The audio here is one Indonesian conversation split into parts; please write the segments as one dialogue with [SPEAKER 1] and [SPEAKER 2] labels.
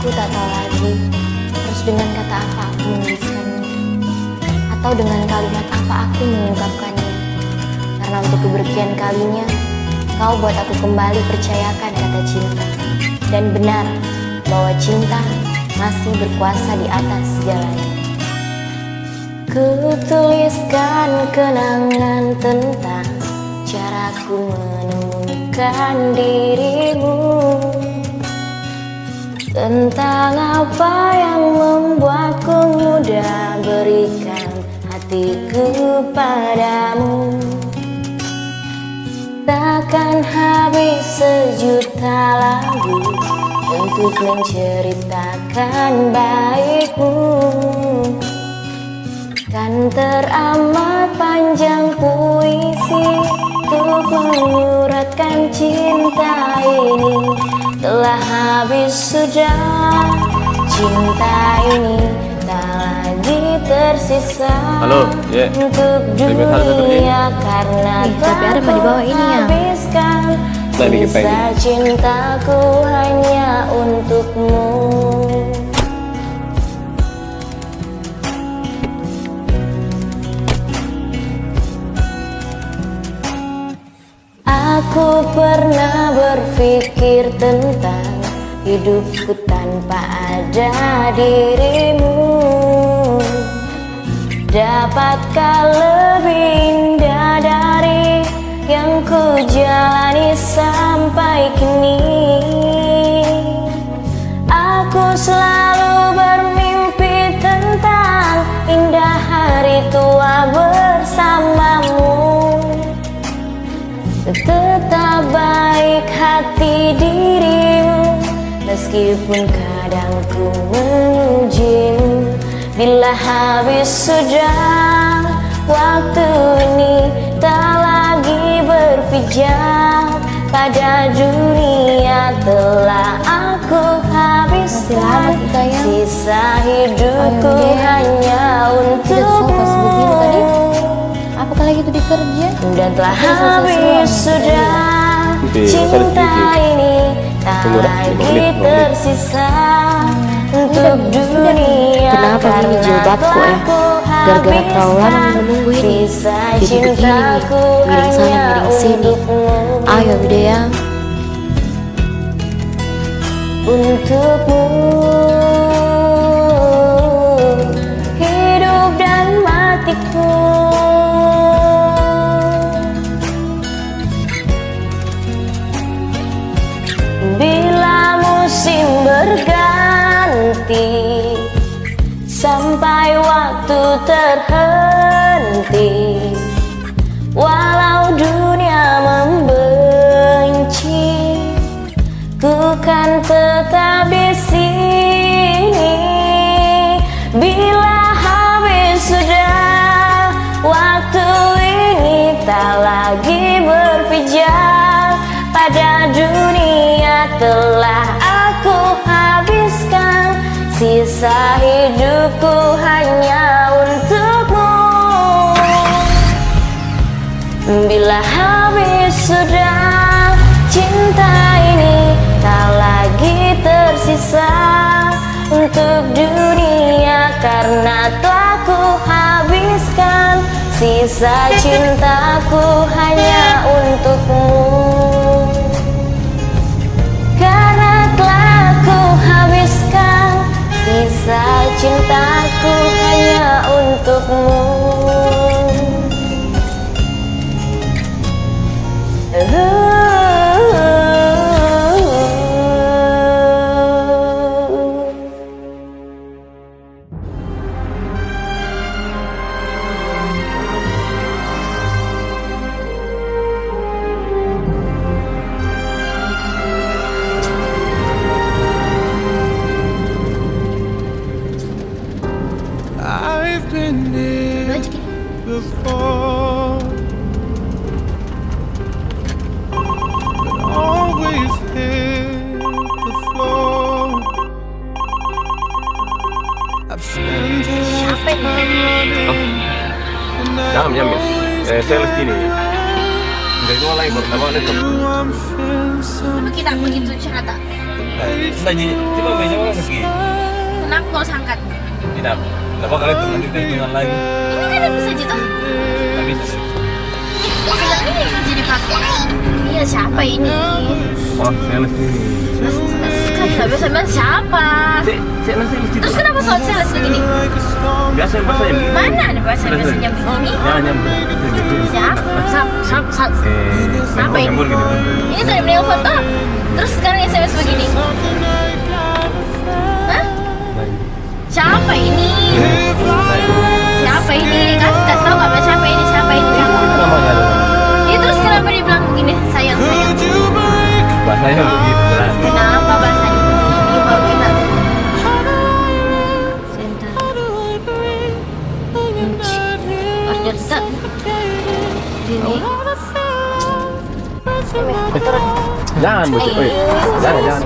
[SPEAKER 1] Aku tak tahu lagi terus dengan kata apa aku menuliskannya, atau dengan kalimat apa aku mengungkapkannya. Karena untuk keberkian kalinya, kau buat aku kembali percayakan kata cinta. Dan benar bahwa cinta masih berkuasa di atas segalanya. Kutuliskan kenangan tentang caraku menemukan dirimu, tentang apa yang membuatku mudah berikan hatiku padamu. Takkan habis sejuta lagu untuk menceritakan baikmu. Kan teramat panjang puisi untuk menyuratkan cinta ini. Telah habis sudah cinta ini, tak lagi tersisa.
[SPEAKER 2] Halo, yeah.
[SPEAKER 1] Untuk dunia karena
[SPEAKER 3] tapi ada di bawah ini ya.
[SPEAKER 1] habiskan sisa cintaku hanya untukmu. Aku pernah berpikir tentang hidupku tanpa ada dirimu. Dapatkah lebih indah dari yang ku jalani sampai kini? Aku selalu bermimpi tentang indah hari tua bersamamu. Tetap baik hati dirimu, meskipun kadang ku mengujimu. Bila habis sudah waktu ini, tak lagi berpijak pada dunia. Telah aku habiskan sisa hidupku hanya untukmu.
[SPEAKER 3] Apakah lagi itu dikerja?
[SPEAKER 1] Dan telah habis sudah cinta ini, tak lagi tersisa untuk dunia.
[SPEAKER 3] Kenapa ini jilbabku ya? Gara-gara terlalu lama menunggu ini, jadi begini nih, miring sana miring sini. Ayo Widya,
[SPEAKER 1] untukmu hidup dan matiku. Bila musim berganti, sampai waktu terhenti, walau dunia membenci, ku kan tetap di sini. Bila habis sudah waktu ini, tak lagi berpijak pada dunia. Telah aku habiskan sisa hidupku hanya untukmu. Bila habis sudah cinta ini, tak lagi tersisa untuk dunia. Karena telah ku habiskan sisa cintaku hanya untukmu. Karena telah ku habiskan sisa cintaku hanya untukmu.
[SPEAKER 4] I've been here before, but always hit the floor. I've spent a lifetime running, and I
[SPEAKER 2] Jam saya sini. Dari dua lagi pertama nih.
[SPEAKER 4] know I'm feeling
[SPEAKER 3] Kenapa kita begitu cerita?
[SPEAKER 2] Sudah jadi, coba meja mana lagi?
[SPEAKER 5] Kenapa kau sangkat?
[SPEAKER 2] Tidak. Kenapa kalian nanti kita hitungan lagi?
[SPEAKER 5] Ini kan bisa gitu.
[SPEAKER 2] Tidak bisa.
[SPEAKER 5] Sekarang ini yang jadi pakai. Iya siapa ini?
[SPEAKER 2] Oh, sales ini.
[SPEAKER 5] Kan nggak bisa bilang siapa.
[SPEAKER 2] Sales ini.
[SPEAKER 5] Terus kenapa soal sales begini?
[SPEAKER 2] Biasa bahasa yang begini.
[SPEAKER 5] Mana ada bahasa biasanya begini?
[SPEAKER 2] Ya, nyambung.
[SPEAKER 5] Siapa? Siapa ini?
[SPEAKER 2] Nyambung gini.
[SPEAKER 5] Ini tadi menengok foto. Terus sekarang SMS begini. Hah? Siapa ini? Siapa ini? Kasih tahu nggak siapa ini? Siapa ini?
[SPEAKER 2] Kenapa nggak ada?
[SPEAKER 5] Ini terus kenapa dia bilang begini? Sayang.
[SPEAKER 2] Bahasanya begitu.
[SPEAKER 5] Kenapa bahasanya begini? Baru kita Arjat Dini.
[SPEAKER 2] Jangan busuk, oi. Jangan.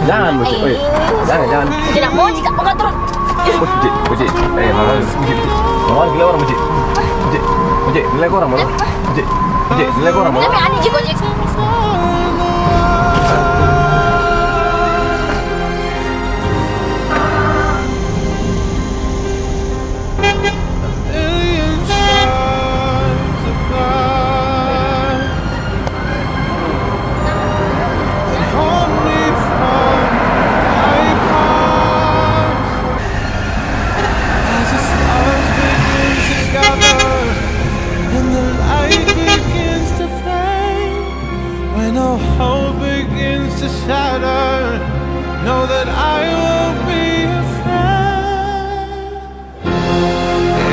[SPEAKER 2] Jangan busuk, oi. Jangan.
[SPEAKER 5] Tidak mau jika mau nggak turun.
[SPEAKER 2] Buci. Mama buci. Mama gila orang buci. Buci, nilai kau orang mana? Buci, nilai kau orang mana?
[SPEAKER 5] Tapi aneh jika ojek.
[SPEAKER 4] And the light begins to fade. When all hope begins to shatter, know that I won't be afraid.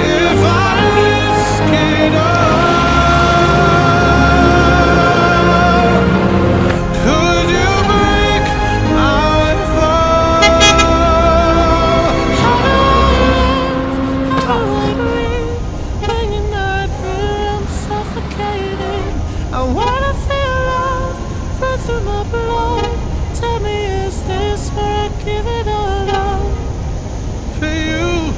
[SPEAKER 4] If I risk it all, could you break my fall? How do I breathe when you're not here? I'm suffocating. I wanna feel love run through my blood. Tell me, is this where I give it all up? For you,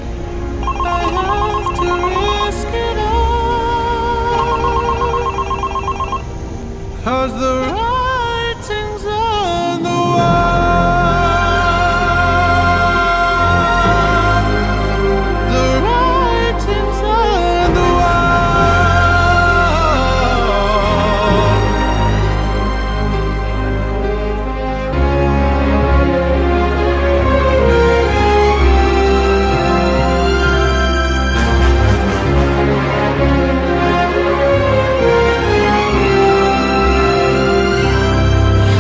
[SPEAKER 4] I have to risk it all. 'Cause the writing's on the wall. The writing's on the wall.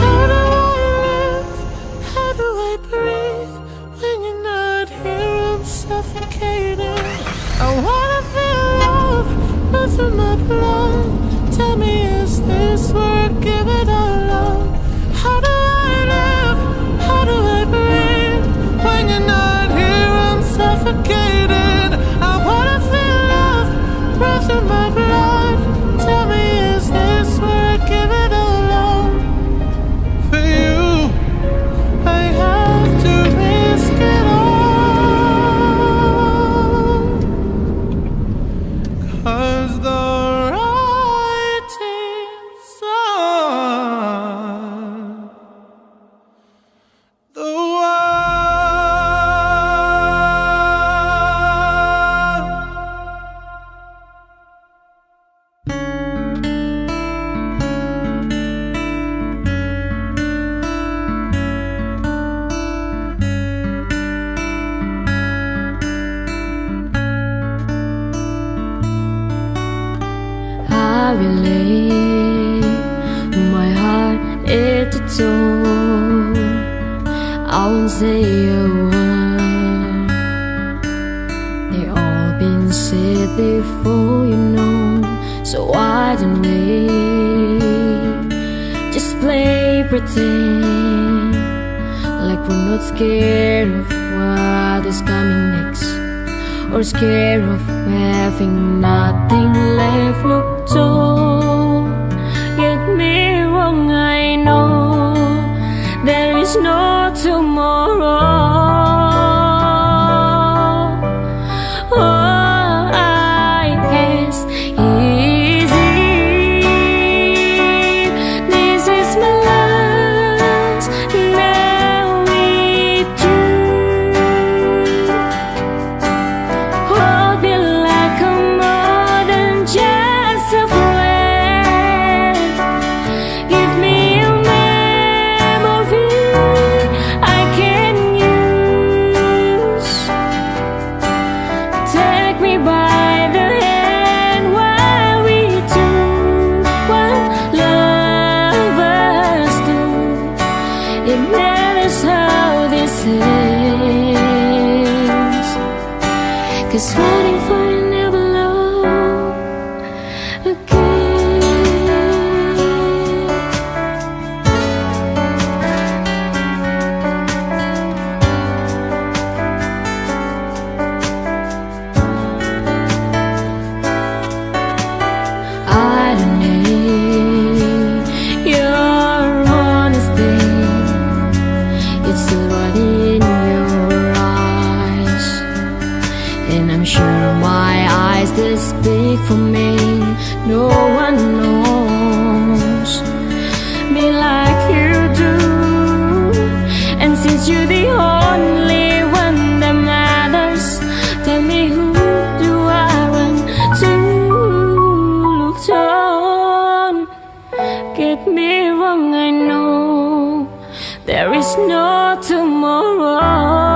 [SPEAKER 4] How do I live? How do I breathe when you're not here? I'm suffocating. I wanna feel love run through my blood. Tell me, is this where I give it all up? How do I live? How do I breathe when you're not here? I'm suffocating. I wanna feel love run through my blood. Tell me, is this where I give it all up? For you, I have to risk it all. 'Cause the writing's on the wall.
[SPEAKER 3] I will lay my heart at the door. I won't say a word. They all been said before, you know. So why don't we just play pretend like we're not scared of what is coming next, or scared of having nothing left. Look, don't get me wrong, I know there is no tomorrow. All I ask is if this is my last
[SPEAKER 4] 'cause fighting for you never love again. I don't need your honesty. It's still right in your eyes, and I'm sure my eyes that speak for me. No one knows me like you do, and since you're the only one that matters, tell me who do I run to? Look on, get me wrong, I know there is no tomorrow.